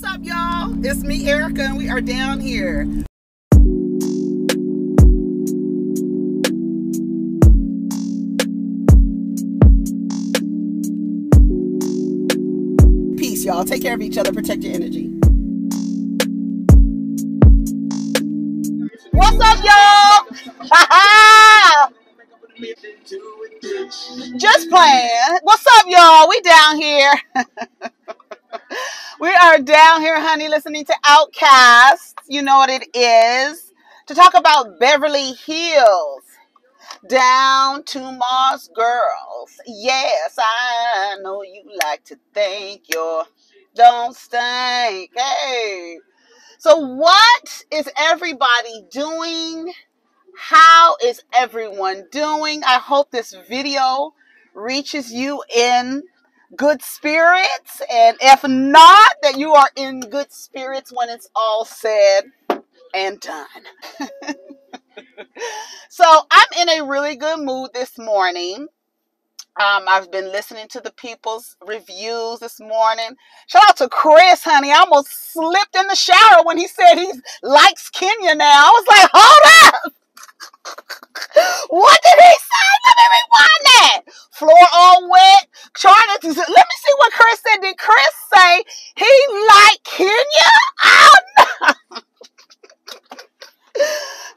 What's up, y'all? It's me, Erica, and we are down here. Peace, y'all. Take care of each other. Protect your energy. What's up, y'all? Just playing. What's up, y'all? We down here. We are down here, honey, listening to Outcasts. You know what it is. To talk about Beverly Hills. Down to Mars girls. Yes, I know you like to think you're don't stink. Hey. So what is everybody doing? How is everyone doing? I hope this video reaches you in good spirits, and if not, that you are in good spirits when it's all said and done. So I'm in a really good mood this morning. I've been listening to the people's reviews this morning. Shout out to Chris, honey. I almost slipped in the shower when he said he likes Kenya now. I was like, hold up. What did he say? Let me rewind that. Floor all wet. Let me see what Chris said. Did Chris say he liked Kenya? Oh, no.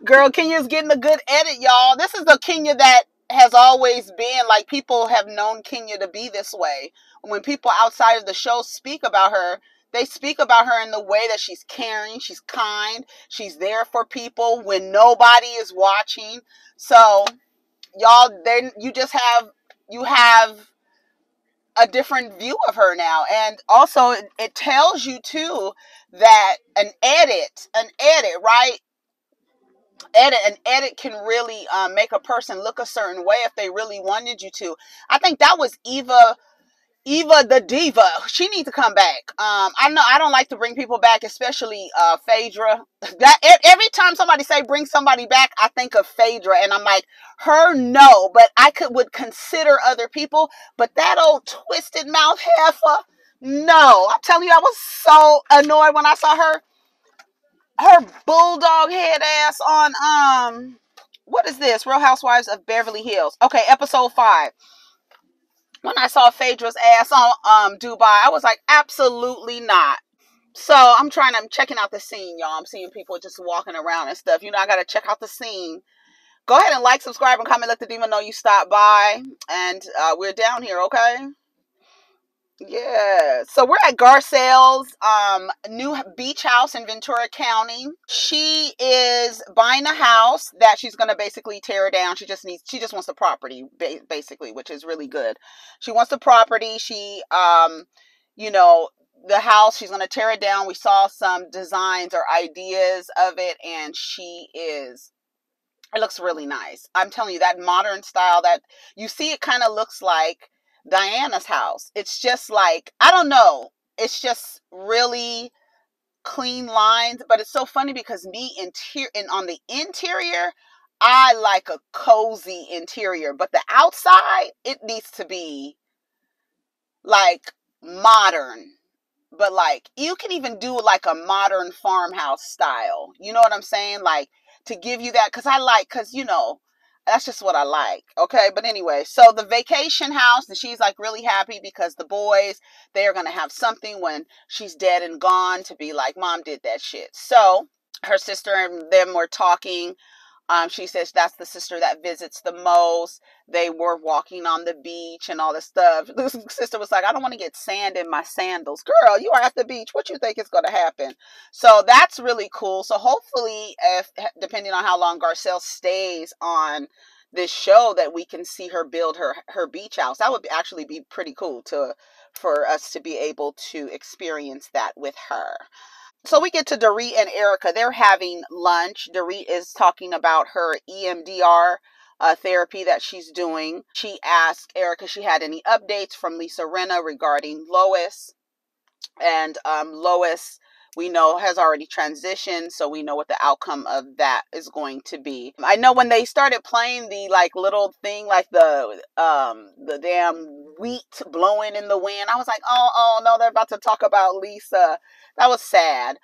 Girl, Kenya's getting a good edit, y'all. This is the Kenya that has always been. Like, people have known Kenya to be this way. When people outside of the show speak about her, they speak about her in the way that she's caring, she's kind, she's there for people when nobody is watching. So, y'all, you have a different view of her now. And also, it tells you, too, that an edit, right? An edit can really make a person look a certain way if they really wanted you to. I think that was Eva the diva. She needs to come back. I know I don't like to bring people back, especially Phaedra. That every time somebody say bring somebody back, I think of Phaedra, and I'm like, her no, but would consider other people. But that old twisted mouth heifer, no. I'm telling you, I was so annoyed when I saw her bulldog head ass on what is this? Real Housewives of Beverly Hills. Okay, episode 5. When I saw Phaedra's ass on Dubai, I was like, absolutely not. So I'm checking out the scene, y'all. I'm seeing people just walking around and stuff. You know, I gotta check out the scene. Go ahead and like, subscribe, and comment. Let the demon know you stopped by. And we're down here, okay? Yeah, so we're at Garcelle's new beach house in Ventura County. She is buying a house that she's going to basically tear down. She just wants the property, basically, which is really good. She wants the property. She, you know, the house, she's going to tear it down. We saw some designs or ideas of it, and it looks really nice. I'm telling you, that modern style that you see, it kind of looks like Diana's house. It's just like, I don't know. It's just really clean lines, but it's so funny because on the interior, I like a cozy interior, but the outside, it needs to be like modern. But like, you can even do like a modern farmhouse style. You know what I'm saying? Like, to give you that, because you know, that's just what I like. Okay. But anyway, so the vacation house, and she's like really happy because the boys, they are going to have something when she's dead and gone to be like, Mom did that shit. So her sister and them were talking. She says that's the sister that visits the most. They were walking on the beach and all this stuff. The sister was like, I don't want to get sand in my sandals. Girl, you are at the beach. What you think is going to happen? So that's really cool. So hopefully, depending on how long Garcelle stays on this show, that we can see her build her beach house. That would actually be pretty cool for us to be able to experience that with her. So we get to Dorit and Erica. They're having lunch. Dorit is talking about her EMDR therapy that she's doing. She asked Erica if she had any updates from Lisa Rinna regarding Lois. And Lois we know has already transitioned, so we know what the outcome of that is going to be. I know when they started playing the like little thing, like the damn wheat blowing in the wind, I was like, oh no, they're about to talk about Lisa. That was sad.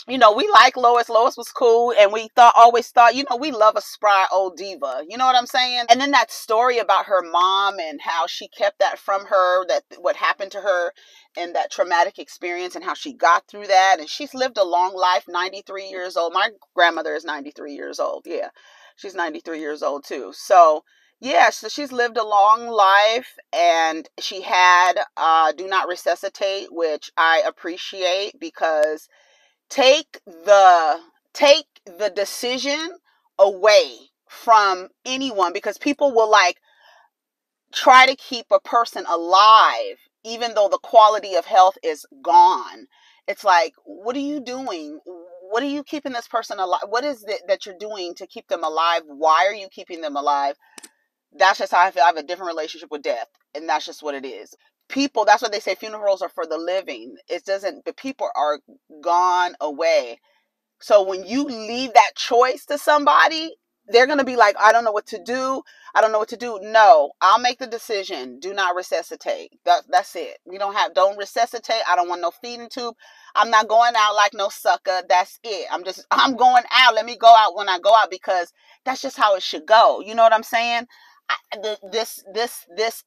You know, we like Lois. Lois was cool, and we always thought, you know, we love a spry old diva. You know what I'm saying? And then that story about her mom and how she kept that from her, that what happened to her and that traumatic experience and how she got through that. And she's lived a long life, 93 years old. My grandmother is 93 years old. Yeah, she's 93 years old too. So yeah, so she's lived a long life, and she had do not resuscitate, which I appreciate, because take the decision away from anyone, because people will like try to keep a person alive even though the quality of health is gone. It's like, what are you doing? What are you keeping this person alive? What is it that you're doing to keep them alive? Why are you keeping them alive? That's just how I feel. I have a different relationship with death, and that's just what it is. People, that's what they say, funerals are for the living. It doesn't, the people are gone away. So when you leave that choice to somebody, they're going to be like, I don't know what to do. I don't know what to do. No, I'll make the decision. Do not resuscitate. That's it. Don't resuscitate. I don't want no feeding tube. I'm not going out like no sucker. That's it. I'm going out. Let me go out when I go out, because that's just how it should go. You know what I'm saying? This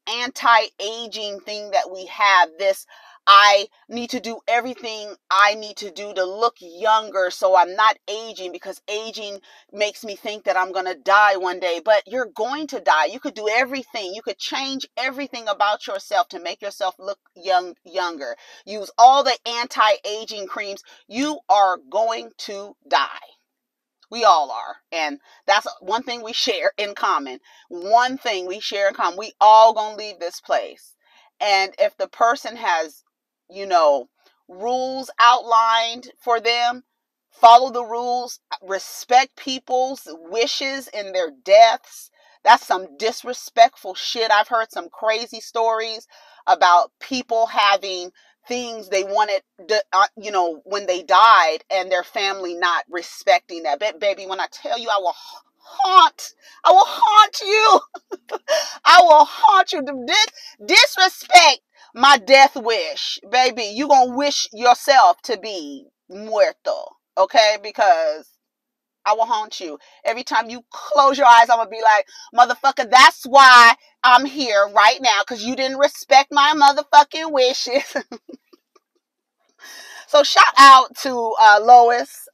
anti-aging thing that we have, this I need to do everything I need to do to look younger so I'm not aging, because aging makes me think that I'm going to die one day. But you're going to die. You could do everything. You could change everything about yourself to make yourself look younger. Use all the anti-aging creams. You are going to die. We all are. And that's one thing we share in common. One thing we share in common. We all gonna leave this place. And if the person has, rules outlined for them, follow the rules, respect people's wishes in their deaths. That's some disrespectful shit. I've heard some crazy stories about people having things they wanted, when they died, and their family not respecting that. Baby, when I tell you, I will haunt you. I will haunt you. Disrespect my death wish, baby. You gonna wish yourself to be muerto, okay? Because I will haunt you. Every time you close your eyes, I'm gonna be like, motherfucker, that's why I'm here right now, because you didn't respect my motherfucking wishes. So shout out to Lois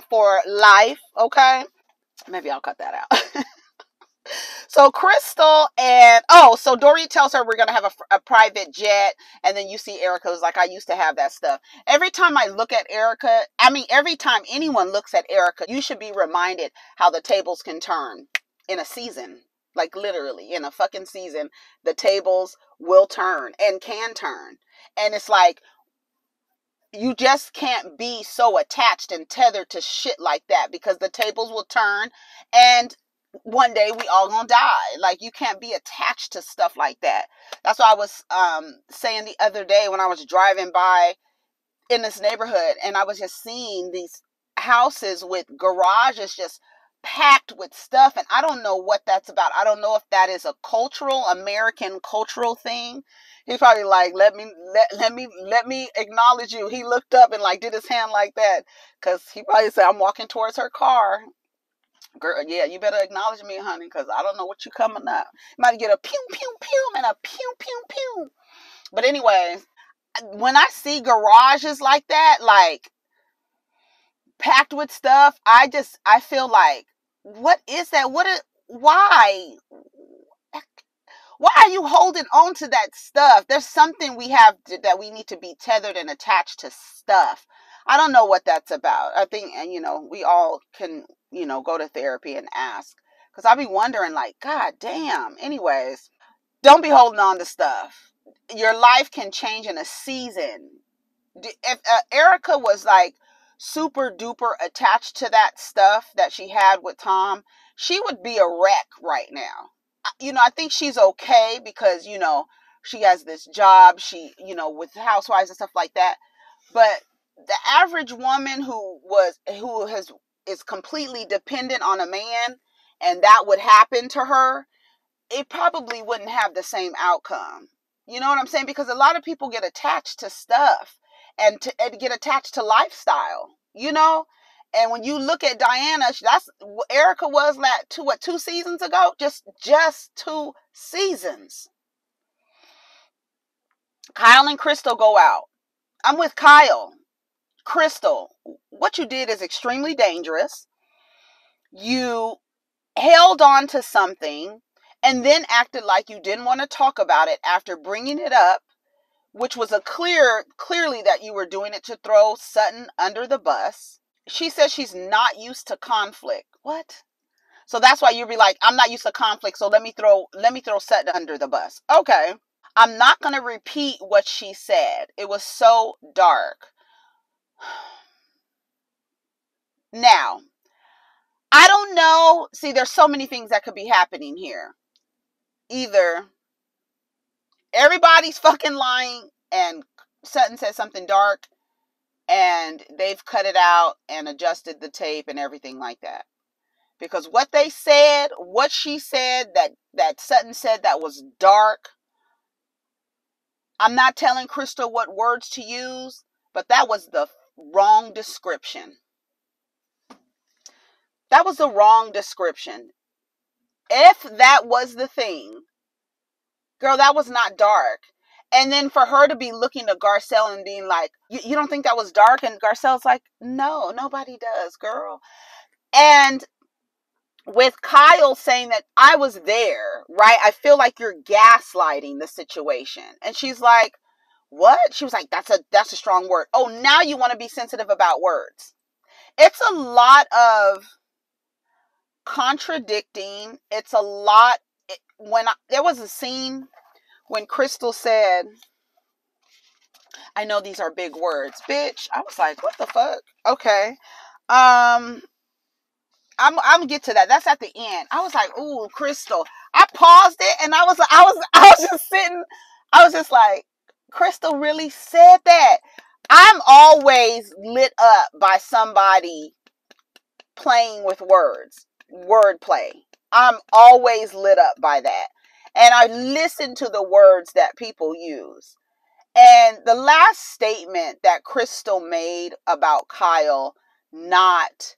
for life, okay? Maybe I'll cut that out. So Crystal so Dory tells her we're going to have a private jet. And then you see Erica was like, I used to have that stuff. Every time I look at Erica, every time anyone looks at Erica, you should be reminded how the tables can turn in a season. Like literally in a fucking season, the tables will turn and can turn. And it's like, you just can't be so attached and tethered to shit like that, because the tables will turn and one day we all gonna die. Like, you can't be attached to stuff like that. That's what I was saying the other day when I was driving by in this neighborhood, and I was just seeing these houses with garages just packed with stuff, and I don't know what that's about. I don't know if that is a American cultural thing. He's probably like, let me acknowledge you. He looked up and like did his hand like that, because he probably said, I'm walking towards her car. Girl, yeah, you better acknowledge me, honey, because I don't know what you coming up. You might get a pew pew pew and a pew pew pew. But anyways, when I see garages like that, like packed with stuff, I feel like, what is that? Why are you holding on to that stuff? There's something we have that we need to be tethered and attached to stuff. I don't know what that's about. I think, and we all can, go to therapy and ask, because I be wondering, like, God damn. Anyways, don't be holding on to stuff. Your life can change in a season. If Erica was like super duper attached to that stuff that she had with Tom, she would be a wreck right now. I think she's okay because, she has this job, she, with Housewives and stuff like that. But the average woman is completely dependent on a man, and that would happen to her, it probably wouldn't have the same outcome. You know what I'm saying? Because a lot of people get attached to stuff and get attached to lifestyle, you know? And when you look at Diana, that's Erica was that 2 seasons ago? Just 2 seasons. Kyle and Crystal go out. I'm with Kyle. Crystal, what you did is extremely dangerous. You held on to something and then acted like you didn't want to talk about it after bringing it up, which was clearly that you were doing it to throw Sutton under the bus. She says she's not used to conflict. What? So that's why you'd be like, I'm not used to conflict, so let me throw Sutton under the bus. Okay. I'm not going to repeat what she said. It was so dark. Now, I don't know. See, there's so many things that could be happening here. Either everybody's fucking lying and Sutton said something dark and they've cut it out and adjusted the tape and everything like that. Because what they said, what she said, that Sutton said that was dark. I'm not telling Crystal what words to use, but that was the wrong description. That was the wrong description. If that was the thing, girl, that was not dark. And then for her to be looking at Garcelle and being like, you don't think that was dark? And Garcelle's like, no, nobody does, girl. And with Kyle saying that I was there, right? I feel like you're gaslighting the situation. And she's like, what? She was like, that's a strong word. Oh, now you want to be sensitive about words. It's a lot of contradicting. It's a lot. There was a scene when Crystal said, I know these are big words, bitch. I was like, what the fuck? Okay. I'm gonna get to that. That's at the end. I was like, ooh, Crystal. I paused it and I was just sitting. I was just like, Crystal really said that. I'm always lit up by somebody playing with words, wordplay. I'm always lit up by that. And I listen to the words that people use. And the last statement that Crystal made about Kyle not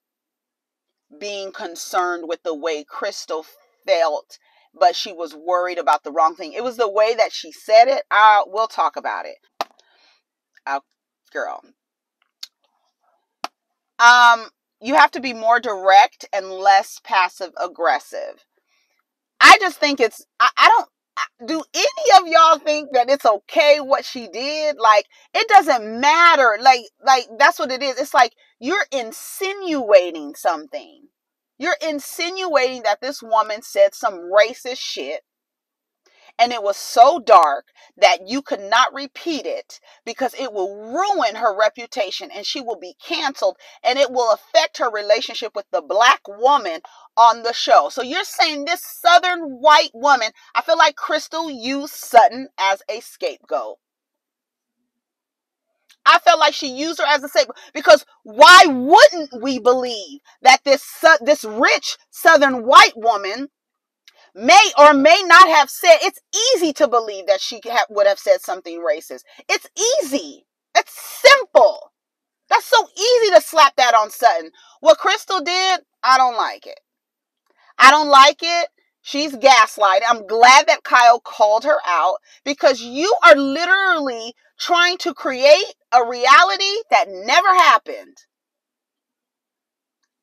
being concerned with the way Crystal felt, but she was worried about the wrong thing. It was the way that she said it. We'll talk about it. Girl. You have to be more direct and less passive aggressive. I just think it's, do any of y'all think that it's okay what she did? Like, it doesn't matter. Like that's what it is. It's like you're insinuating something. You're insinuating that this woman said some racist shit and it was so dark that you could not repeat it because it will ruin her reputation and she will be canceled and it will affect her relationship with the black woman on the show. So you're saying this Southern white woman, I feel like Crystal used Sutton as a scapegoat. I felt like she used her as a scapegoat because why wouldn't we believe that this rich Southern white woman may or may not have said, it's easy to believe that she would have said something racist. It's easy. It's simple. That's so easy to slap that on Sutton. What Crystal did, I don't like it. I don't like it. She's gaslighting. I'm glad that Kyle called her out because you are literally trying to create a reality that never happened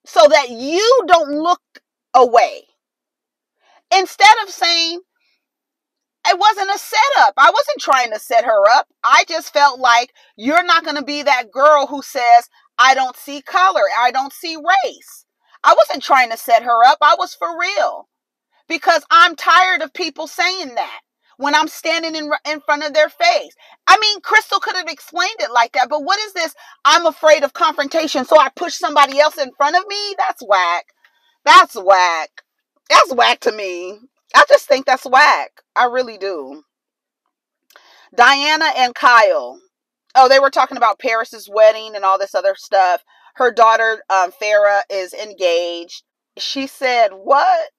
so that you don't look away. Instead of saying, it wasn't a setup. I wasn't trying to set her up. I just felt like you're not going to be that girl who says, I don't see color. I don't see race. I wasn't trying to set her up. I was for real. Because I'm tired of people saying that when I'm standing in front of their face. I mean, Crystal could have explained it like that. But what is this? I'm afraid of confrontation, so I push somebody else in front of me? That's whack. That's whack. That's whack to me. I just think that's whack. I really do. Diana and Kyle. Oh, they were talking about Paris's wedding and all this other stuff. Her daughter, Farrah, is engaged. She said, what?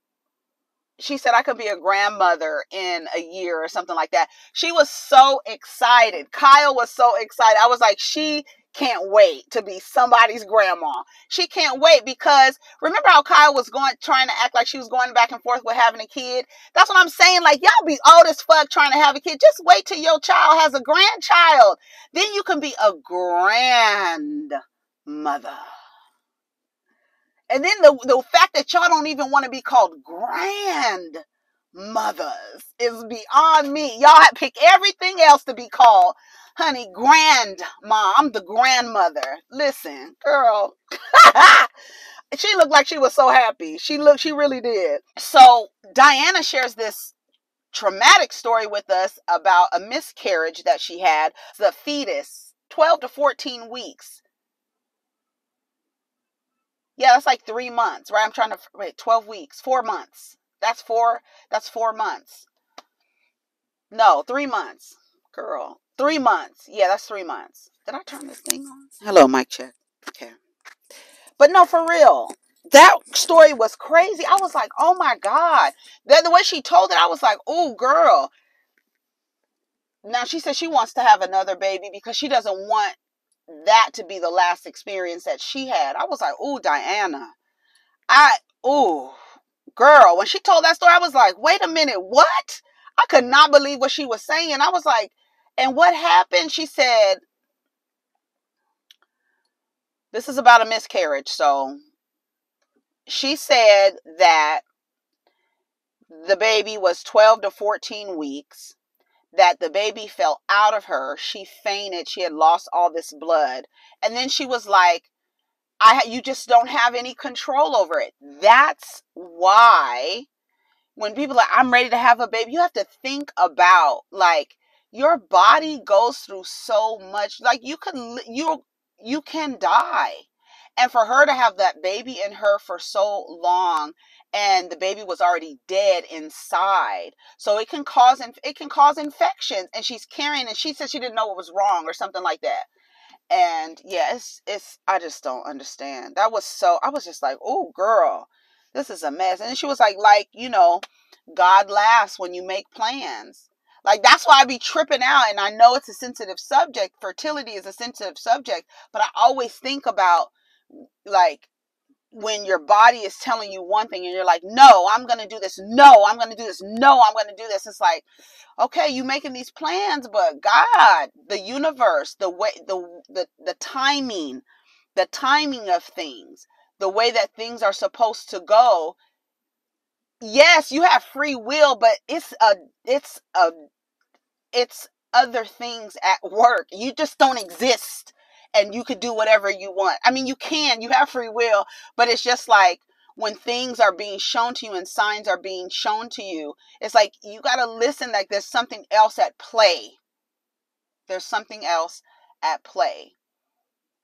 She said, I could be a grandmother in a year or something like that. She was so excited. Kyle was so excited. I was like, she can't wait to be somebody's grandma. She can't wait because remember how Kyle was trying to act like she was going back and forth with having a kid? That's what I'm saying. Like, y'all be old as fuck trying to have a kid. Just wait till your child has a grandchild. Then you can be a grandmother. And then the fact that y'all don't even want to be called grandmothers is beyond me. Y'all pick everything else to be called. Honey, grandma. I'm the grandmother. Listen, girl. She looked like she was so happy. She really did. So Diana shares this traumatic story with us about a miscarriage that she had. The fetus, 12 to 14 weeks. Yeah, that's like 3 months, right? I'm trying to wait, 12 weeks, 4 months. That's 4 months. No, 3 months. Girl, 3 months. Yeah, that's 3 months. Did I turn this thing on? Hello, mic check. Okay. But no, for real. That story was crazy. I was like, oh my God. The way she told it, I was like, oh, girl. Now, she said she wants to have another baby because she doesn't want that to be the last experience that she had. I was like, oh, Diana. Girl, when she told that story, I was like, wait a minute, what? I could not believe what she was saying. I was like, and what happened? She said, this is about a miscarriage. So she said that the baby was 12 to 14 weeks, that the baby fell out of her. She fainted. She had lost all this blood. And then she was like, you just don't have any control over it. That's why when people are like, I'm ready to have a baby, you have to think about, like, your body goes through so much. Like, you can die. And for her to have that baby in her for so long, and the baby was already dead inside, so it can cause infections, and she's carrying, and she said she didn't know what was wrong or something like that. And yeah, it's I just don't understand. I was just like, oh girl, this is a mess. And she was like, God laughs when you make plans. Like, that's why I be tripping out. And I know it's a sensitive subject. Fertility is a sensitive subject, but I always think about, like, when your body is telling you one thing and you're like, no, I'm going to do this. No, I'm going to do this. No, I'm going to do this. It's like, okay, you making these plans, but God, the universe, the way, the timing of things, the way that things are supposed to go. Yes, you have free will, but it's other things at work. You just don't exist. And you could do whatever you want. I mean, you have free will, but it's just like when things are being shown to you and signs are being shown to you, it's like you got to listen, like there's something else at play. There's something else at play.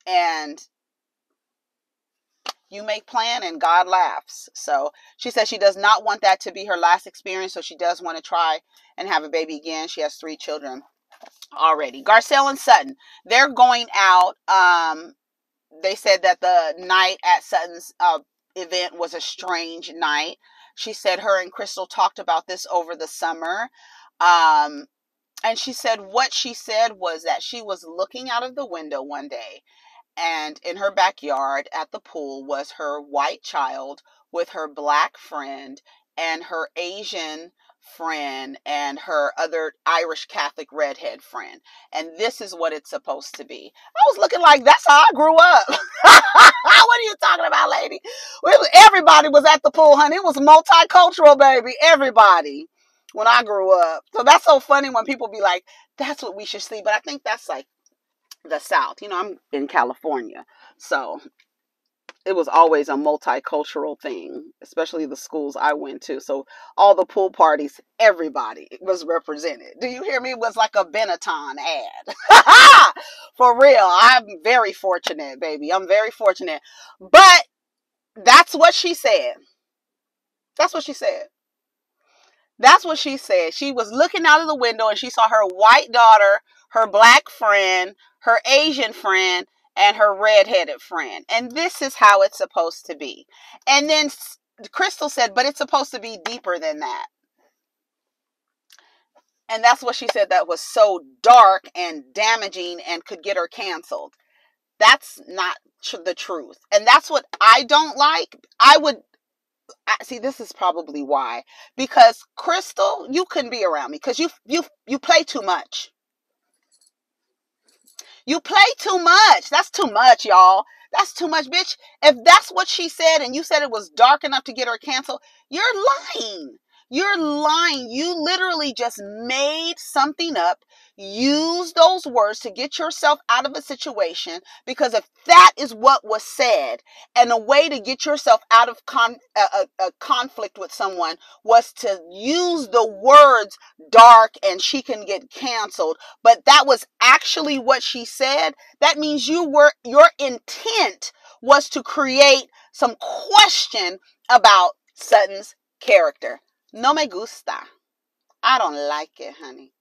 And you make plan and God laughs. So she says she does not want that to be her last experience. So she does want to try and have a baby again. She has 3 children already. Garcelle and Sutton, they're going out. They said that the night at Sutton's event was a strange night. She said her and Crystal talked about this over the summer. And she said what she said was that she was looking out of the window one day, and in her backyard at the pool was her white child with her black friend and her Asian friend and her other Irish Catholic redhead friend. And this is what it's supposed to be. I was looking like, that's how I grew up. What are you talking about, lady? Everybody was at the pool, honey. It was multicultural, baby. Everybody. When I grew up. So that's so funny when people be like, that's what we should see. But I think that's like the South. I'm in California. So it was always a multicultural thing, especially the schools I went to. So all the pool parties, everybody was represented. Do you hear me? It was like a Benetton ad. For real. I'm very fortunate, baby. I'm very fortunate. But that's what she said. That's what she said. That's what she said. She was looking out of the window and she saw her white daughter, her black friend, her Asian friend, and her redheaded friend. And this is how it's supposed to be. And then Crystal said, but it's supposed to be deeper than that. And that's what she said that was so dark and damaging and could get her canceled. That's not the truth. And that's what I don't like. See, this is probably why. Because Crystal, you couldn't be around me because you play too much. You play too much. That's too much, y'all. That's too much, bitch. If that's what she said and you said it was dark enough to get her canceled, you're lying. You're lying. You literally just made something up. Use those words to get yourself out of a situation, because if that is what was said and a way to get yourself out of a conflict with someone was to use the words dark and she can get canceled, but that was actually what she said, that means your intent was to create some question about Sutton's character. No me gusta. I don't like it, honey.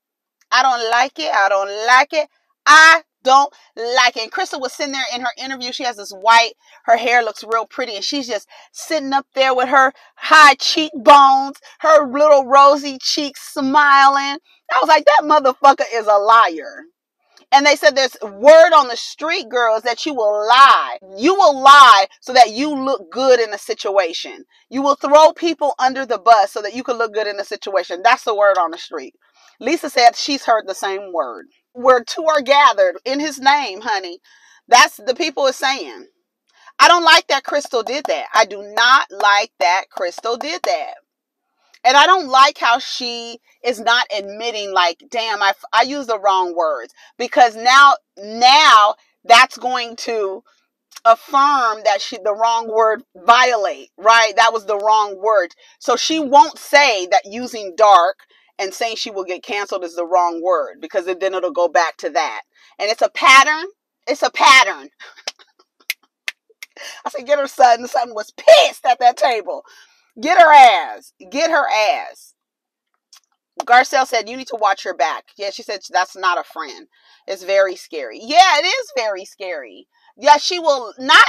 I don't like it. I don't like it. I don't like it. And Crystal was sitting there in her interview. She has this white, her hair looks real pretty, and she's just sitting up there with her high cheekbones, her little rosy cheeks smiling. I was like, that motherfucker is a liar. And they said there's word on the street, girls, that you will lie. You will lie so that you look good in a situation. You will throw people under the bus so that you can look good in a situation. That's the word on the street. Lisa said she's heard the same word. Where two are gathered in his name, honey. That's the people are saying. I don't like that Crystal did that. I do not like that Crystal did that. And I don't like how she is not admitting, like, damn, I used the wrong words. Because now that's going to affirm that the wrong word violate, right? That was the wrong word. So she won't say that using dark and saying she will get canceled is the wrong word, because then it'll go back to that. And it's a pattern. It's a pattern. I said, get her Sutton. Sutton was pissed at that table. Get her ass. Get her ass. Garcelle said, you need to watch your back. Yeah, she said, that's not a friend. It's very scary. Yeah, it is very scary. Yeah, she will not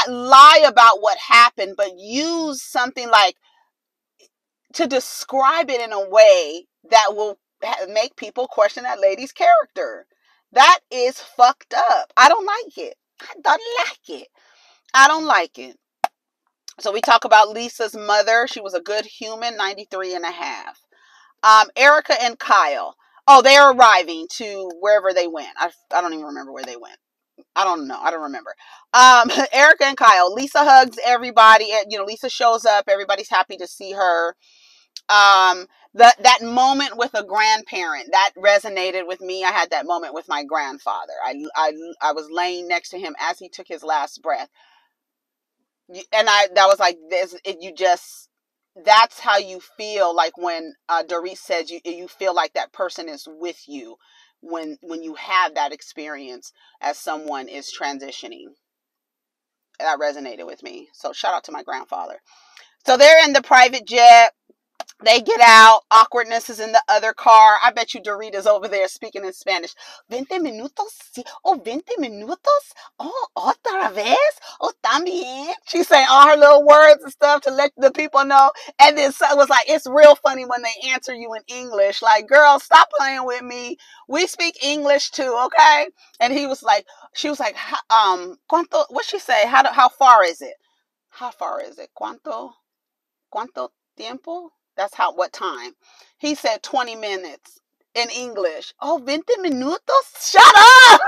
lie about what happened, but use something like to describe it in a way that will make people question that lady's character. That is fucked up. I don't like it. I don't like it. I don't like it. So we talk about Lisa's mother. She was a good human, 93 and a half. Erica and Kyle. Oh, they're arriving to wherever they went. I don't even remember where they went. I don't know. I don't remember. Erica and Kyle. Lisa hugs everybody. You know, Lisa shows up. Everybody's happy to see her. That moment with a grandparent, that resonated with me. I had that moment with my grandfather. I was laying next to him as he took his last breath. And that was like this, that's how you feel like when Doris says you feel like that person is with you when you have that experience as someone is transitioning. That resonated with me. So shout out to my grandfather. So they're in the private jet. They get out. Awkwardness is in the other car. I bet you Dorita's over there speaking in Spanish. 20 minutos? Oh, 20 minutos? Oh, otra vez? Oh, también? She's saying all her little words and stuff to let the people know. And then it was like, it's real funny when they answer you in English. Like, girl, stop playing with me. We speak English too, okay? And she was like, ¿cuánto? What'd she say? How far is it? How far is it? ¿Cuánto tiempo? That's what time. He said 20 minutes in English. Oh, 20 minutos? Shut up!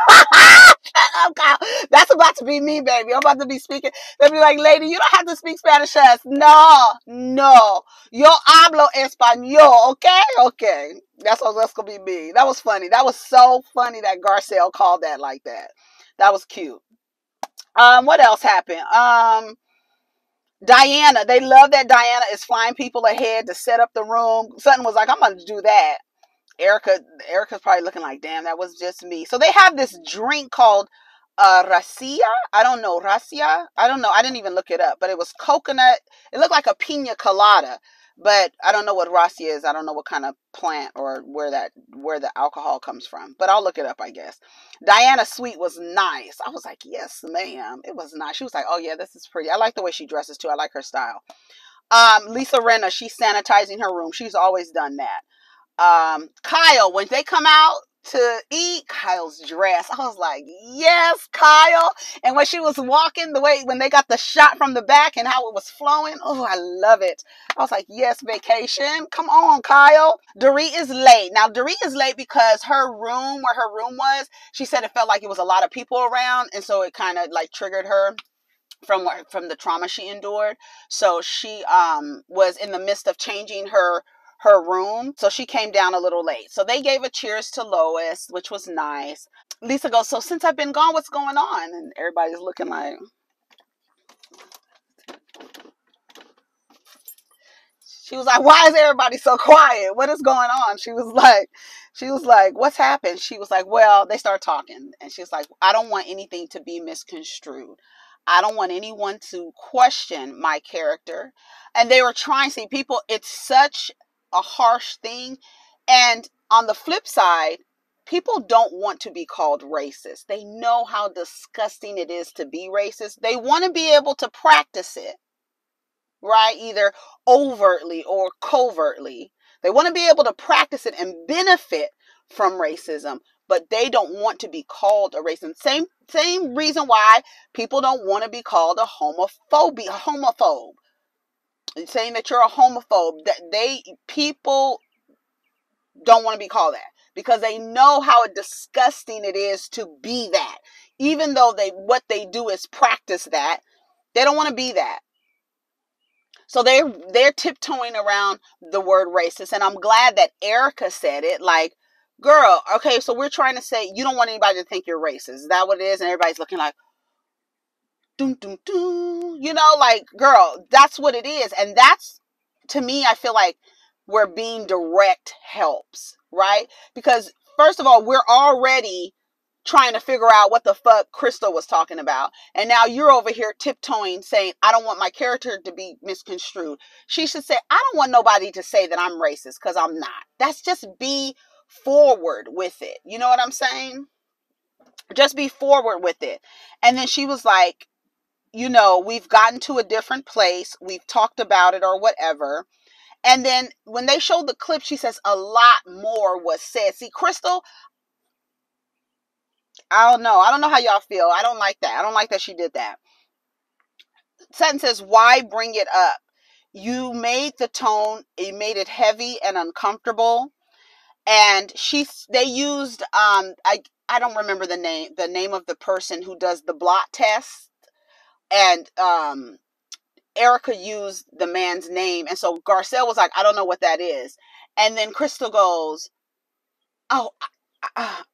Shut up, Kyle. That's about to be me, baby. I'm about to be speaking. They'll be like, lady, you don't have to speak Spanish to us. No. Yo hablo español, okay? Okay. That's going to be me. That was funny. That was so funny that Garcelle called that like that. That was cute. What else happened? Diana, they love that Diana is flying people ahead to set up the room. Sutton was like, I'm going to do that. Erica's probably looking like, damn, that was just me. So they have this drink called racia. I don't know. Racia? I don't know. I didn't even look it up, but it was coconut. It looked like a pina colada. But I don't know what racia is. I don't know what kind of plant or where the alcohol comes from. But I'll look it up, I guess. Diana Sweet was nice. I was like, yes, ma'am. It was nice. She was like, oh yeah, this is pretty. I like the way she dresses too. I like her style. Lisa Rinna, she's sanitizing her room. She's always done that. Kyle, when they come out to eat, Kyle's dress, I was like, yes, Kyle. And when she was walking, the way when they got the shot from the back and how it was flowing, oh, I love it. I was like, yes, vacation. Come on, Kyle. Doree is late. Now, Doree is late because her room, where her room was, she said it felt like it was a lot of people around, and so it kind of like triggered her from the trauma she endured. So she was in the midst of changing her room, so she came down a little late. So they gave a cheers to Lois, which was nice. Lisa goes, so since I've been gone, what's going on? And everybody's looking like, she was like, why is everybody so quiet? What is going on? She was like, what's happened? She was like, well, they started talking, and she was like, I don't want anything to be misconstrued. I don't want anyone to question my character. And they were trying to see people, it's such a harsh thing. And on the flip side, people don't want to be called racist. They know how disgusting it is to be racist. They want to be able to practice it, right? Either overtly or covertly. They want to be able to practice it and benefit from racism, but they don't want to be called a racist. Same reason why people don't want to be called a homophobe. Saying that you're a homophobe, that people don't want to be called that because they know how disgusting it is to be that. Even though what they do is practice that, they don't want to be that. So they're tiptoeing around the word racist, and I'm glad that Erica said it. Like, girl, okay, so we're trying to say you don't want anybody to think you're racist. Is that what it is? And everybody's looking like, doom, doom, doom. You know, like, girl, that's what it is. And that's, to me, I feel like where being direct helps, right? Because, first of all, we're already trying to figure out what the fuck Crystal was talking about. And now you're over here tiptoeing saying, I don't want my character to be misconstrued. She should say, I don't want nobody to say that I'm racist, because I'm not. That's just be forward with it. You know what I'm saying? Just be forward with it. And then she was like, you know, we've gotten to a different place. We've talked about it or whatever. And then when they showed the clip, she says a lot more was said. See, Crystal, I don't know. I don't know how y'all feel. I don't like that. I don't like that she did that. Sutton says, why bring it up? You made the tone, you made it heavy and uncomfortable. And they used, I don't remember the name of the person who does the blot test. And, Erica used the man's name. And so Garcelle was like, I don't know what that is. And then Crystal goes, oh,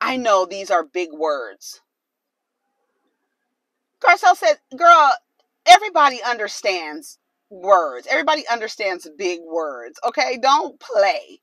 I know these are big words. Garcelle said, girl, everybody understands words. Everybody understands big words. Okay, don't play.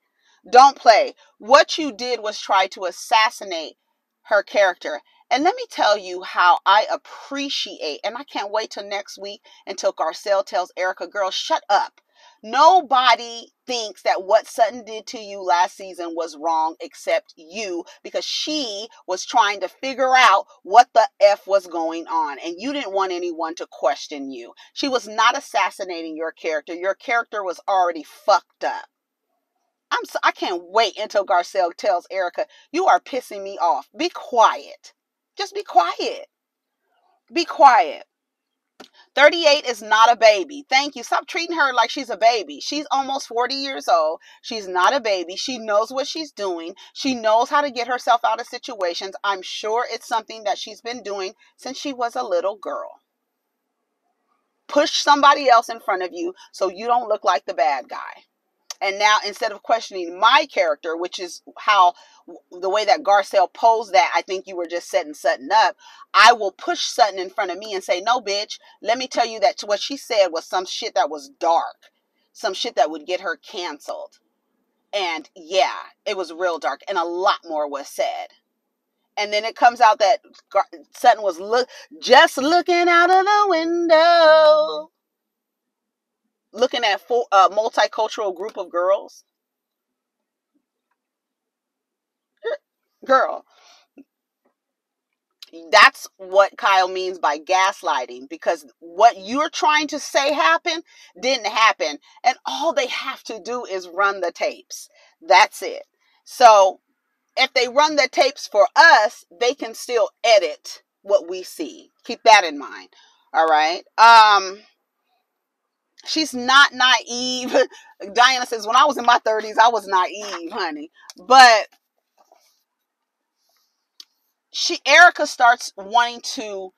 Don't play. What you did was try to assassinate her character. And let me tell you how I appreciate, and I can't wait till next week until Garcelle tells Erica, girl, shut up. Nobody thinks that what Sutton did to you last season was wrong except you, because she was trying to figure out what the F was going on, and you didn't want anyone to question you. She was not assassinating your character. Your character was already fucked up. I can't wait until Garcelle tells Erica, you are pissing me off. Be quiet. Just be quiet. Be quiet. 38 is not a baby. Thank you. Stop treating her like she's a baby. She's almost 40 years old. She's not a baby. She knows what she's doing. She knows how to get herself out of situations. I'm sure it's something that she's been doing since she was a little girl. Push somebody else in front of you so you don't look like the bad guy. And now, instead of questioning my character, which is how the way that Garcelle posed that, I think you were just setting Sutton up. I will push Sutton in front of me and say, no, bitch, let me tell you that what she said was some shit that was dark. Some shit that would get her canceled. And yeah, it was real dark. And a lot more was said. And then it comes out that Sutton was just looking out of the window. looking at a multicultural group of girls. Girl, that's what Kyle means by gaslighting, because what you're trying to say happened didn't happen, and all they have to do is run the tapes. That's it. So if they run the tapes for us, they can still edit what we see. Keep that in mind. All right. She's not naive. Diana says, when I was in my 30s, I was naive, honey. But Erica starts wanting to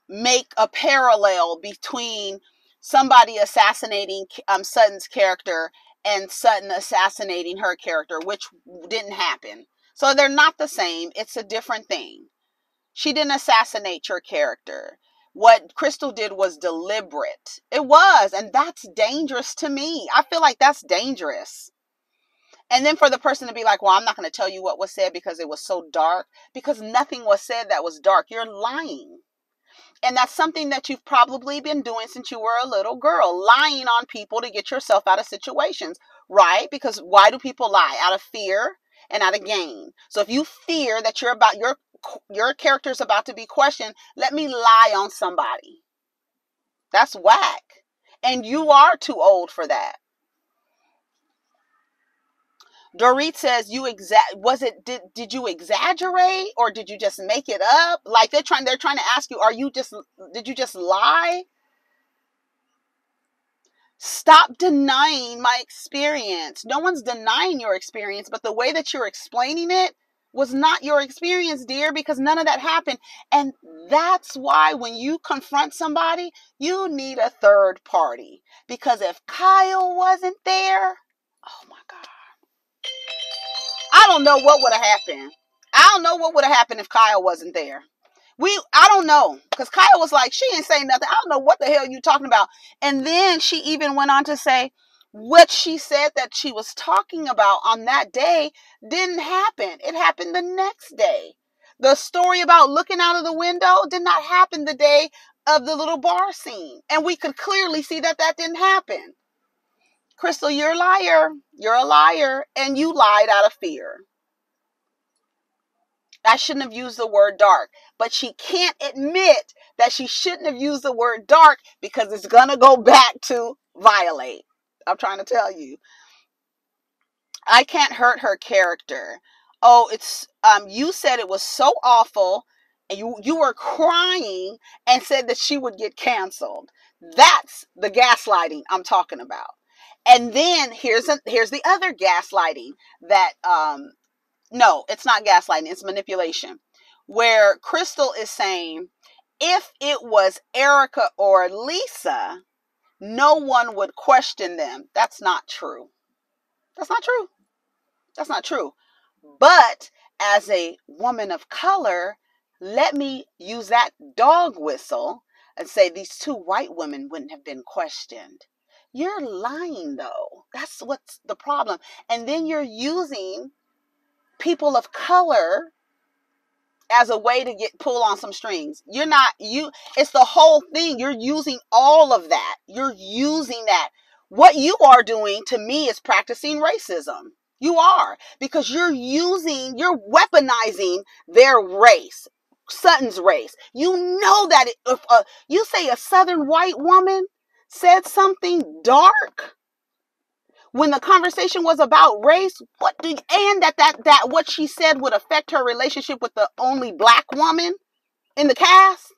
make a parallel between somebody assassinating Sutton's character and Sutton assassinating her character, which didn't happen. So they're not the same. It's a different thing. She didn't assassinate your character. What Crystal did was deliberate. It was, and that's dangerous to me. I feel like that's dangerous. And then for the person to be like, well, I'm not going to tell you what was said because it was so dark, because nothing was said that was dark. You're lying. And that's something that you've probably been doing since you were a little girl, lying on people to get yourself out of situations, right? Because why do people lie? Out of fear and out of gain. So if you fear that your character's about to be questioned, let me lie on somebody. That's whack. And you are too old for that. Dorit says, did you exaggerate or did you just make it up? Like they're trying to ask you, did you just lie? Stop denying my experience. No one's denying your experience, but the way that you're explaining it was not your experience, dear, because none of that happened. And that's why when you confront somebody, you need a third party. Because if Kyle wasn't there, oh my God. I don't know what would have happened. I don't know what would have happened if Kyle wasn't there. I don't know. Because Kyle was like, she ain't saying nothing. I don't know what the hell you talking about. And then she even went on to say what she said that she was talking about on that day didn't happen. It happened the next day. The story about looking out of the window did not happen the day of the little bar scene. And we could clearly see that didn't happen. Crystal, you're a liar. You're a liar. And you lied out of fear. I shouldn't have used the word dark. But she can't admit that she shouldn't have used the word dark because it's going to go back to violate. I'm trying to tell you. I can't hurt her character. Oh, it's you said it was so awful and you were crying and said that she would get canceled. That's the gaslighting I'm talking about. And then here's the other gaslighting that no, it's not gaslighting, it's manipulation. Where Crystal is saying, if it was Erica or Lisa, no one would question them. That's not true. That's not true. That's not true. But as a woman of color, let me use that dog whistle and say these two white women wouldn't have been questioned. You're lying, though. That's what's the problem. And then you're using people of color as a way to pull on some strings. It's the whole thing. You're using all of that. You're using that. What you are doing to me is practicing racism. You are, because you're weaponizing their race, Sutton's race. You know that if you say a Southern white woman said something dark when the conversation was about race, that what she said would affect her relationship with the only black woman in the cast,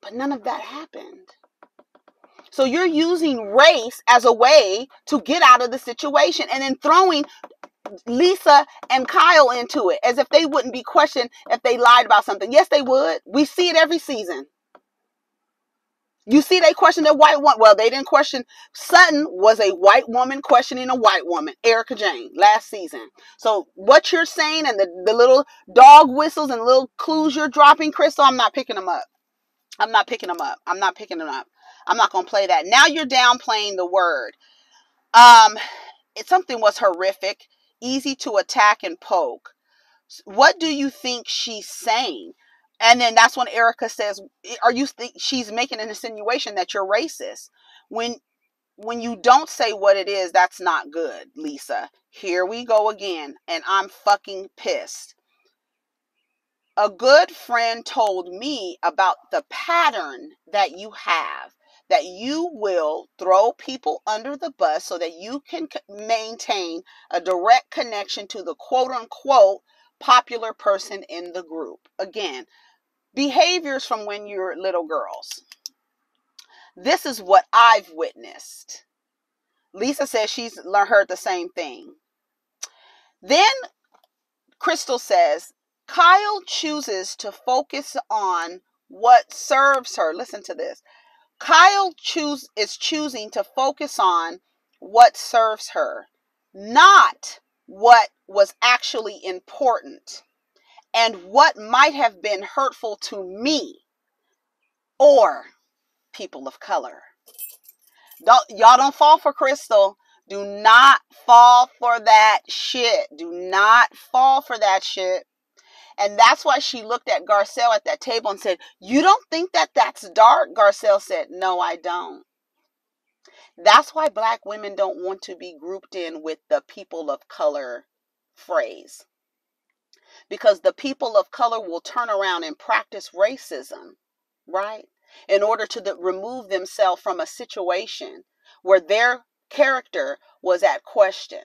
but none of that happened. So you're using race as a way to get out of the situation and then throwing Lisa and Kyle into it as if they wouldn't be questioned if they lied about something. Yes, they would. We see it every season. You see they questioned a white woman. Well, they didn't question. Sutton was a white woman questioning a white woman, Erica Jane, last season. So what you're saying and the little dog whistles and little clues you're dropping, Crystal, I'm not picking them up. I'm not picking them up. I'm not picking them up. I'm not going to play that. Now you're downplaying the word. Something was horrific, easy to attack and poke. What do you think she's saying? And then that's when Erica says, she's making an insinuation that you're racist. When when you don't say what it is, that's not good, Lisa. Here we go again, and I'm fucking pissed. A good friend told me about the pattern that you have, that you will throw people under the bus so that you can maintain a direct connection to the quote unquote popular person in the group. Again, behaviors from when you're little girls. This is what I've witnessed. Lisa says she's heard the same thing. Then Crystal says, Kyle chooses to focus on what serves her. Listen to this. Kyle is choosing to focus on what serves her, not what was actually important and what might have been hurtful to me or people of color. Y'all don't fall for Crystal. Do not fall for that shit. Do not fall for that shit. And that's why she looked at Garcelle at that table and said, you don't think that that's dark? Garcelle said, no, I don't. That's why black women don't want to be grouped in with the people of color phrase. Because the people of color will turn around and practice racism, right? In order to remove themselves from a situation where their character was at question,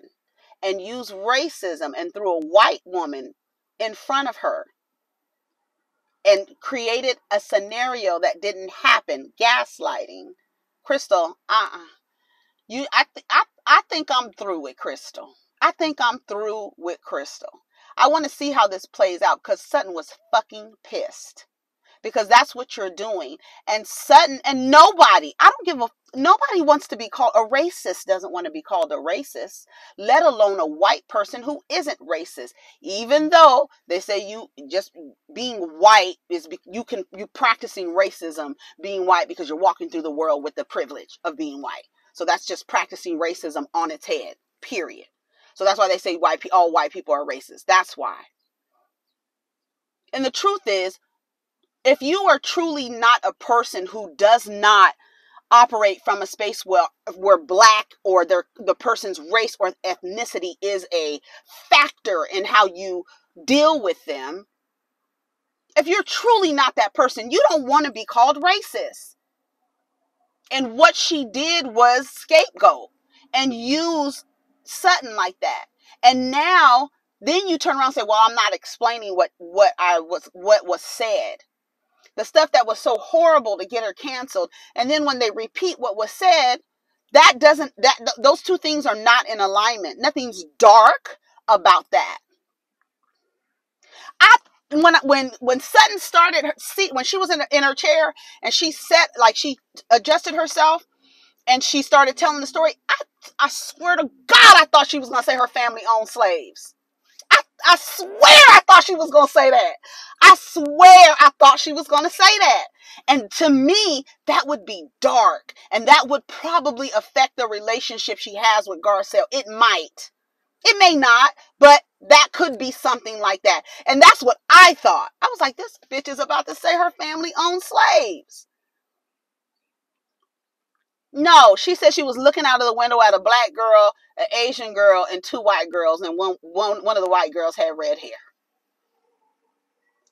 and use racism and threw a white woman in front of her and created a scenario that didn't happen. Gaslighting. Crystal, I think I'm through with Crystal. I think I'm through with Crystal. I want to see how this plays out because Sutton was fucking pissed. Because that's what you're doing. And Sutton, and nobody wants to be called a racist, doesn't want to be called a racist, let alone a white person who isn't racist. Even though they say you just being white is, you practicing racism being white because you're walking through the world with the privilege of being white. So that's just practicing racism on its head, period. So that's why they say all white people are racist. That's why. And the truth is, if you are truly not a person who does not operate from a space where black or the person's race or ethnicity is a factor in how you deal with them, if you're truly not that person, you don't want to be called racist. And what she did was scapegoat and use Sutton like that. And now, then you turn around and say, well, I'm not explaining what was said. The stuff that was so horrible to get her canceled. And then when they repeat what was said, those two things are not in alignment. Nothing's dark about that. When Sutton started her seat, when she was in her chair and she adjusted herself and she started telling the story, I swear to God, I thought she was going to say her family owned slaves. I swear I thought she was going to say that. I swear I thought she was going to say that. And to me, that would be dark. And that would probably affect the relationship she has with Garcelle. It might. It may not, but that could be something like that. And that's what I thought. I was like, this bitch is about to say her family owned slaves. No, she said she was looking out of the window at a black girl, an Asian girl, and two white girls, and one of the white girls had red hair.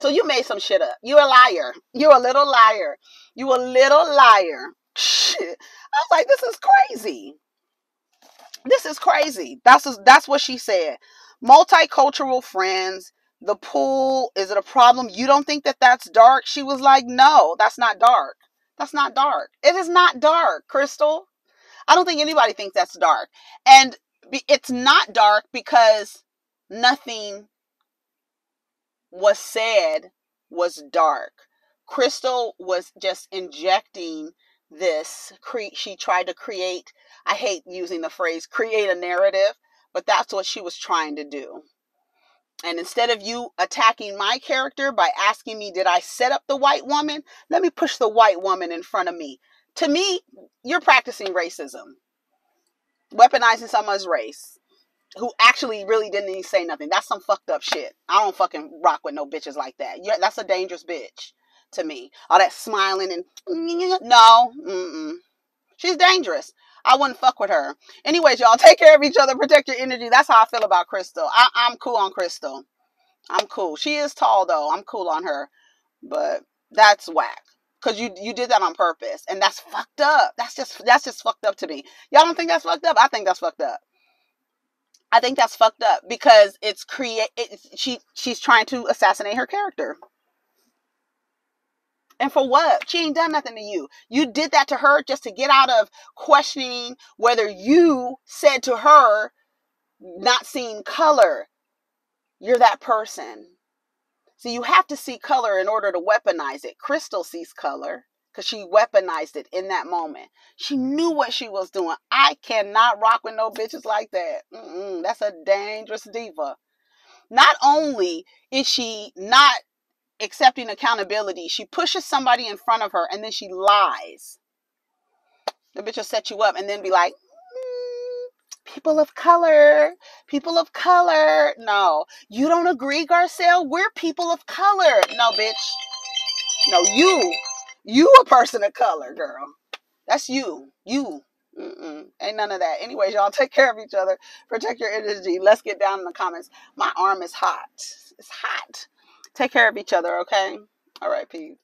So you made some shit up. You're a liar. You're a little liar. You a little liar. Shit. I was like, this is crazy. This is crazy. That's what she said. Multicultural friends. The pool, is it a problem? You don't think that that's dark? She was like, no, that's not dark. That's not dark. It is not dark, Crystal. I don't think anybody thinks that's dark. And it's not dark because nothing was said was dark. Crystal was just injecting this. She tried to create, I hate using the phrase, create a narrative, but that's what she was trying to do. And instead of you attacking my character by asking me, did I set up the white woman? Let me push the white woman in front of me. To me, you're practicing racism. Weaponizing someone's race who actually really didn't even say nothing. That's some fucked up shit. I don't fucking rock with no bitches like that. That's a dangerous bitch to me. All that smiling and no. She's dangerous. I wouldn't fuck with her. Anyways, y'all, take care of each other. Protect your energy. That's how I feel about Crystal. I'm cool on Crystal. I'm cool. She is tall, though. I'm cool on her. But that's whack. Because you did that on purpose. And that's fucked up. That's just fucked up to me. Y'all don't think that's fucked up? I think that's fucked up. I think that's fucked up because she's trying to assassinate her character. And for what? She ain't done nothing to you. You did that to her just to get out of questioning whether you said to her not seeing color. You're that person. So you have to see color in order to weaponize it. Crystal sees color because she weaponized it in that moment. She knew what she was doing. I cannot rock with no bitches like that. That's a dangerous diva. Not only is she not accepting accountability, she pushes somebody in front of her and then she lies. The bitch will set you up and then be like, people of color. No, you don't agree, Garcelle? We're people of color. No, bitch. No, you a person of color, girl. That's you. Ain't none of that. Anyways, y'all, take care of each other. Protect your energy. Let's get down in the comments. My arm is hot. It's hot. Take care of each other, okay? All right, peace.